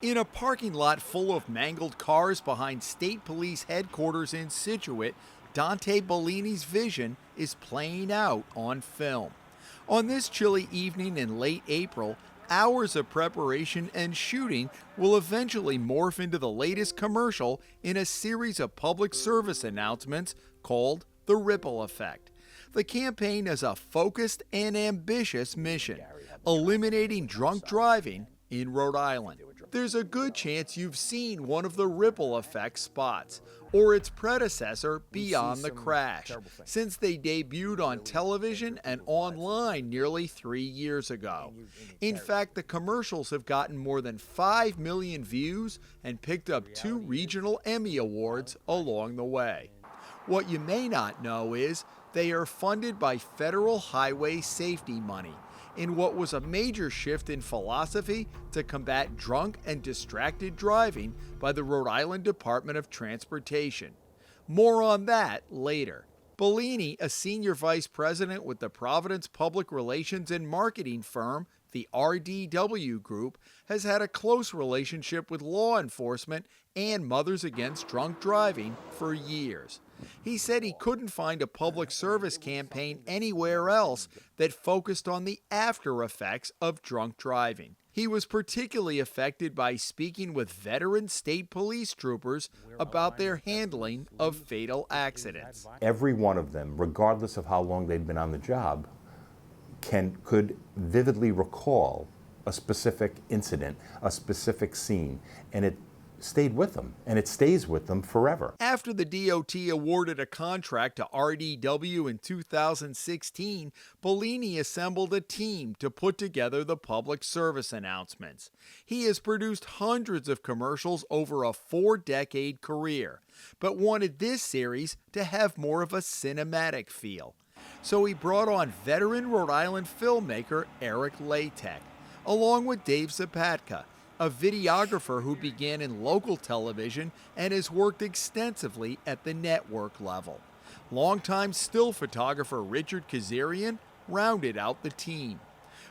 In a parking lot full of mangled cars behind state police headquarters in Scituate, Dante Bellini's vision is playing out on film. On this chilly evening in late April, hours of preparation and shooting will eventually morph into the latest commercial in a series of public service announcements called The Ripple Effect. The campaign has a focused and ambitious mission: eliminating drunk driving in Rhode Island. There's a good chance you've seen one of the Ripple Effect spots, or its predecessor, Beyond the Crash, since they debuted on television and online nearly 3 years ago. In fact, the commercials have gotten more than 5 million views and picked up 2 regional Emmy Awards along the way. What you may not know is they are funded by federal highway safety money, in what was a major shift in philosophy to combat drunk and distracted driving by the Rhode Island Department of Transportation. More on that later. Bellini, a senior vice president with the Providence public relations and marketing firm, the RDW Group, has had a close relationship with law enforcement and Mothers Against Drunk Driving for years. He said he couldn't find a public service campaign anywhere else that focused on the after effects of drunk driving. He was particularly affected by speaking with veteran state police troopers about their handling of fatal accidents. Every one of them, regardless of how long they'd been on the job, could vividly recall a specific incident, a specific scene, and it stayed with them, and it stays with them forever. After the DOT awarded a contract to RDW in 2016, Bellini assembled a team to put together the public service announcements. He has produced hundreds of commercials over a 4-decade career, but wanted this series to have more of a cinematic feel. So he brought on veteran Rhode Island filmmaker Eric Latek, along with Dave Zapatka, a videographer who began in local television and has worked extensively at the network level. Longtime still photographer Richard Kazarian rounded out the team.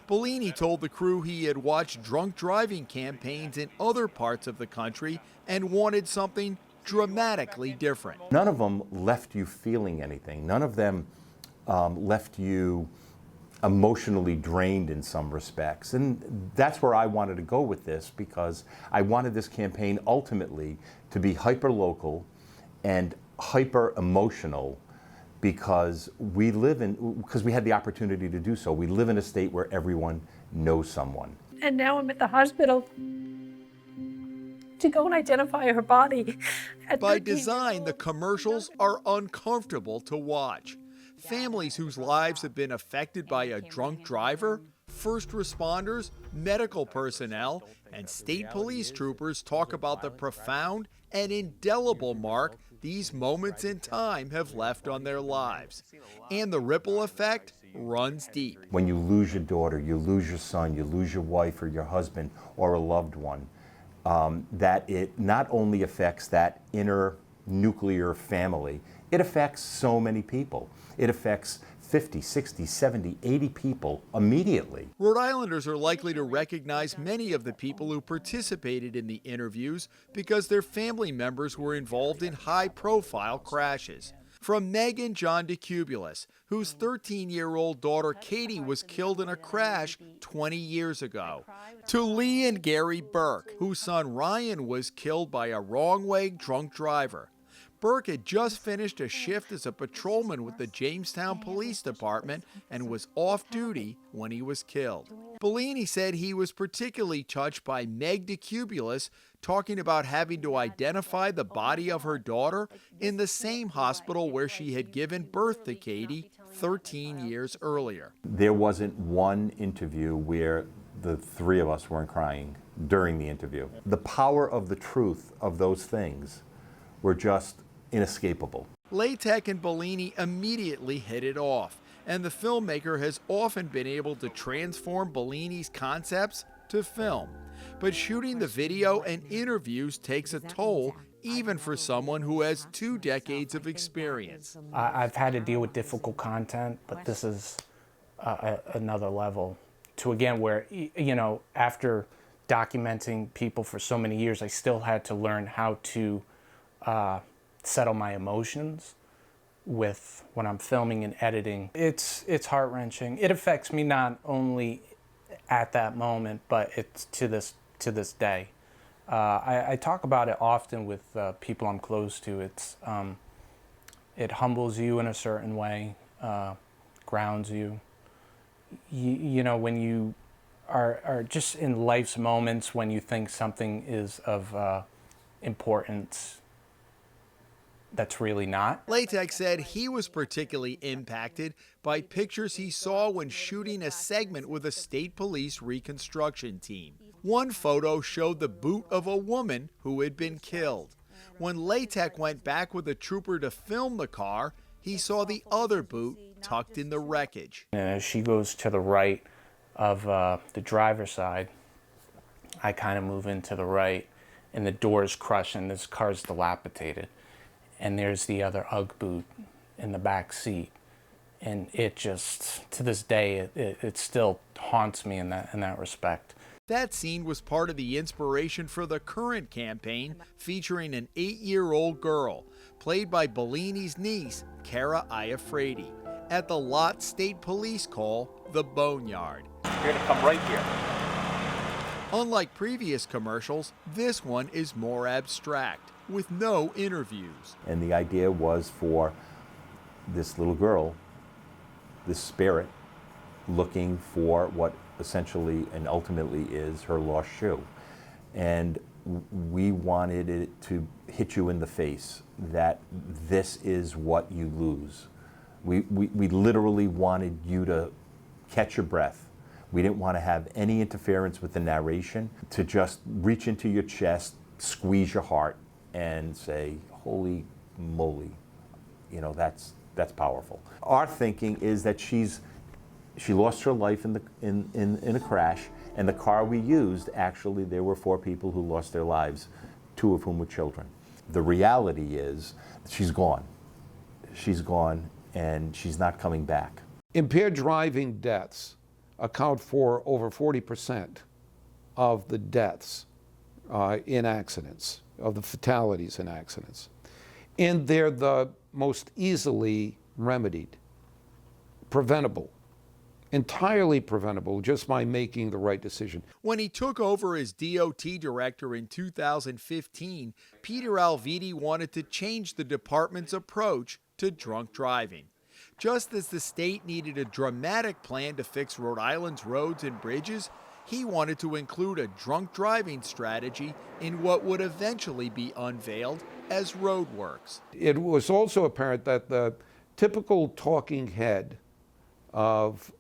Bellini told the crew he had watched drunk driving campaigns in other parts of the country and wanted something dramatically different. None of them left you feeling anything. None of them left you emotionally drained in some respects. And that's where I wanted to go with this, because I wanted this campaign ultimately to be hyper-local and hyper-emotional, because we had the opportunity to do so. We live in a state where everyone knows someone. And now I'm at the hospital to go and identify her body. By design, the commercials are uncomfortable to watch. Families whose lives have been affected by a drunk driver, first responders, medical personnel, and state police troopers talk about the profound and indelible mark these moments in time have left on their lives. And the ripple effect runs deep. When you lose your daughter, you lose your son, you lose your wife or your husband or a loved one, that it not only affects that inner nuclear family, it affects so many people. It affects 50, 60, 70, 80 people immediately. Rhode Islanders are likely to recognize many of the people who participated in the interviews because their family members were involved in high-profile crashes. From Meg and John DeCubulis, whose 13-year-old daughter Katie was killed in a crash 20 years ago, to Lee and Gary Burke, whose son Ryan was killed by a wrong-way drunk driver. Burke had just finished a shift as a patrolman with the Jamestown Police Department and was off duty when he was killed. Bellini said he was particularly touched by Meg DeCubulis talking about having to identify the body of her daughter in the same hospital where she had given birth to Katie 13 years earlier. There wasn't one interview where the three of us weren't crying during the interview. The power of the truth of those things were just inescapable. Latek and Bellini immediately hit it off, and the filmmaker has often been able to transform Bellini's concepts to film. But shooting the video and interviews takes a toll, even for someone who has 2 decades of experience. I've had to deal with difficult content, but this is another level. To again, where, you know, after documenting people for so many years, I still had to learn how to settle my emotions with when I'm filming and editing. It's heart-wrenching. It affects me not only at that moment, but it's to this day. I talk about it often with people I'm close to. It humbles you in a certain way, grounds you. You know, when you are just in life's moments when you think something is of importance that's really not. Latex said he was particularly impacted by pictures he saw when shooting a segment with a state police reconstruction team. One photo showed the boot of a woman who had been killed. When Latex went back with a trooper to film the car, he saw the other boot tucked in the wreckage. And as she goes to the right of the driver's side, I kind of move into the right, and the door's crushed and this car's dilapidated. And there's the other Ugg boot in the back seat. And it just, to this day, it still haunts me in that respect. That scene was part of the inspiration for the current campaign featuring an 8-year-old girl, played by Bellini's niece, Cara Iafredi, at the Lot State Police call the Boneyard. You're gonna come right here. Unlike previous commercials, this one is more abstract, with no interviews. And the idea was for this little girl, this spirit, looking for what essentially and ultimately is her lost shoe. And we wanted it to hit you in the face that this is what you lose. We literally wanted you to catch your breath. We didn't want to have any interference with the narration, to just reach into your chest, squeeze your heart, and say, holy moly, you know, that's powerful. Our thinking is that she lost her life in a crash, and the car we used, actually, there were 4 people who lost their lives, 2 of whom were children. The reality is she's gone. She's gone, and she's not coming back. Impaired driving deaths account for over 40% of the deaths in accidents, of the fatalities in accidents. And they're the most easily remedied, preventable, entirely preventable just by making the right decision. When he took over as DOT director in 2015, Peter Alviti wanted to change the department's approach to drunk driving. Just as the state needed a dramatic plan to fix Rhode Island's roads and bridges, he wanted to include a drunk driving strategy in what would eventually be unveiled as roadworks. It was also apparent that the typical talking head of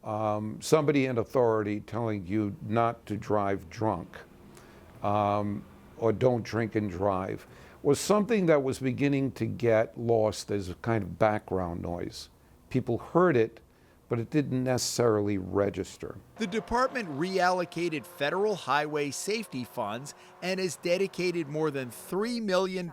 somebody in authority telling you not to drive drunk or don't drink and drive was something that was beginning to get lost as a kind of background noise. People heard it, but it didn't necessarily register. The department reallocated federal highway safety funds and has dedicated more than $3 million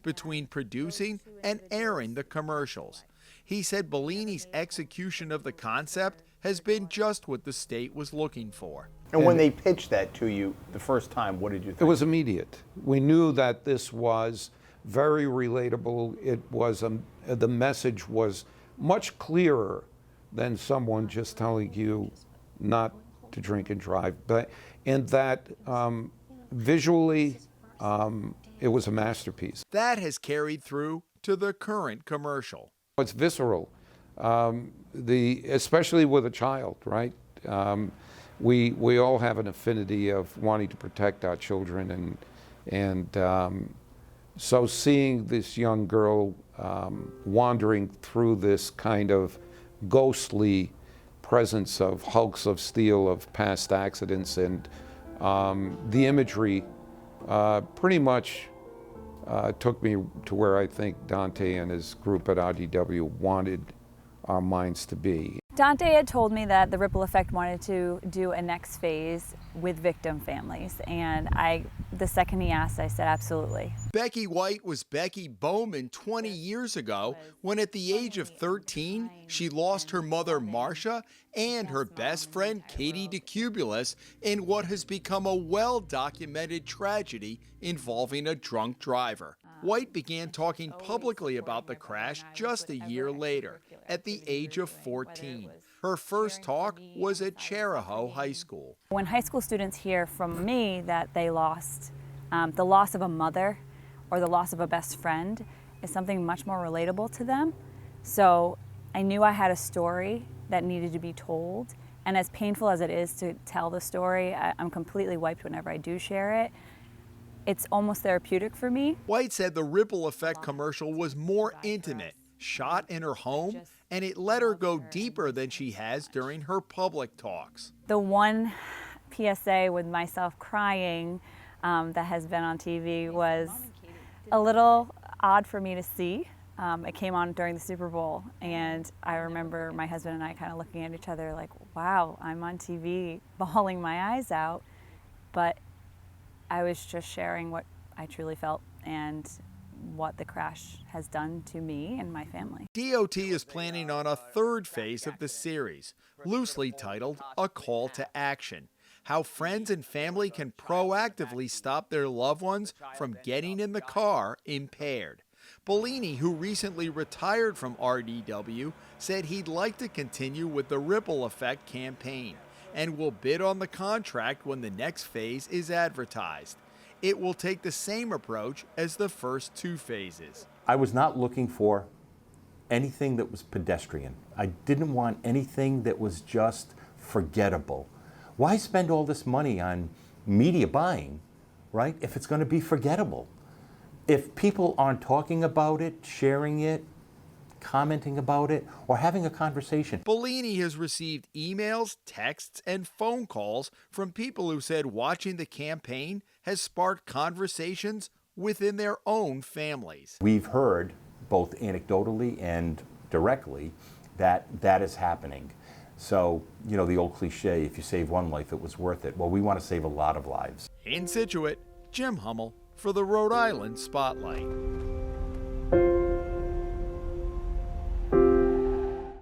between producing and airing the commercials. He said Bellini's execution of the concept has been just what the state was looking for. And when they pitched that to you the first time, what did you think? It was immediate. We knew that this was very relatable. It was the message was much clearer than someone just telling you not to drink and drive. And that visually, it was a masterpiece. That has carried through to the current commercial. It's visceral, especially with a child, right? We all have an affinity of wanting to protect our children, and so seeing this young girl wandering through this kind of ghostly presence of hulks of steel of past accidents, and the imagery pretty much took me to where I think Dante and his group at RDW wanted our minds to be. Dante had told me that the Ripple Effect wanted to do a next phase with victim families, and I the second he asked, I said absolutely. Becky White was Becky Bowman 20 years ago when at the age of 13, she lost her mother Marcia and her best friend Katie DeCubulus in what has become a well-documented tragedy involving a drunk driver. White began talking publicly about the crash just a year later, at the age of 14. Her first talk was at Cherahoe High School. When high school students hear from me that they lost the loss of a mother or the loss of a best friend is something much more relatable to them. So I knew I had a story that needed to be told. And as painful as it is to tell the story, I'm completely wiped whenever I do share it. It's almost therapeutic for me. White said the Ripple Effect commercial was more intimate, shot in her home, and it let her go deeper than she has during her public talks. The one PSA with myself crying that has been on TV was a little odd for me to see. It came on during the Super Bowl, and I remember my husband and I kind of looking at each other like, wow, I'm on TV bawling my eyes out, but I was just sharing what I truly felt and what the crash has done to me and my family. DOT is planning on a third phase of the series, loosely titled A Call to Action. How friends and family can proactively stop their loved ones from getting in the car impaired. Bellini, who recently retired from RDW, said he'd like to continue with the Ripple Effect campaign and will bid on the contract when the next phase is advertised. It will take the same approach as the first two phases. I was not looking for anything that was pedestrian. I didn't want anything that was just forgettable. Why spend all this money on media buying, right, if it's going to be forgettable? If people aren't talking about it, sharing it, commenting about it, or having a conversation. Bellini has received emails, texts, and phone calls from people who said watching the campaign has sparked conversations within their own families. We've heard, both anecdotally and directly, that that is happening. So, you know, the old cliche, if you save one life, it was worth it. Well, we want to save a lot of lives. In Scituate, Jim Hummel for the Rhode Island Spotlight.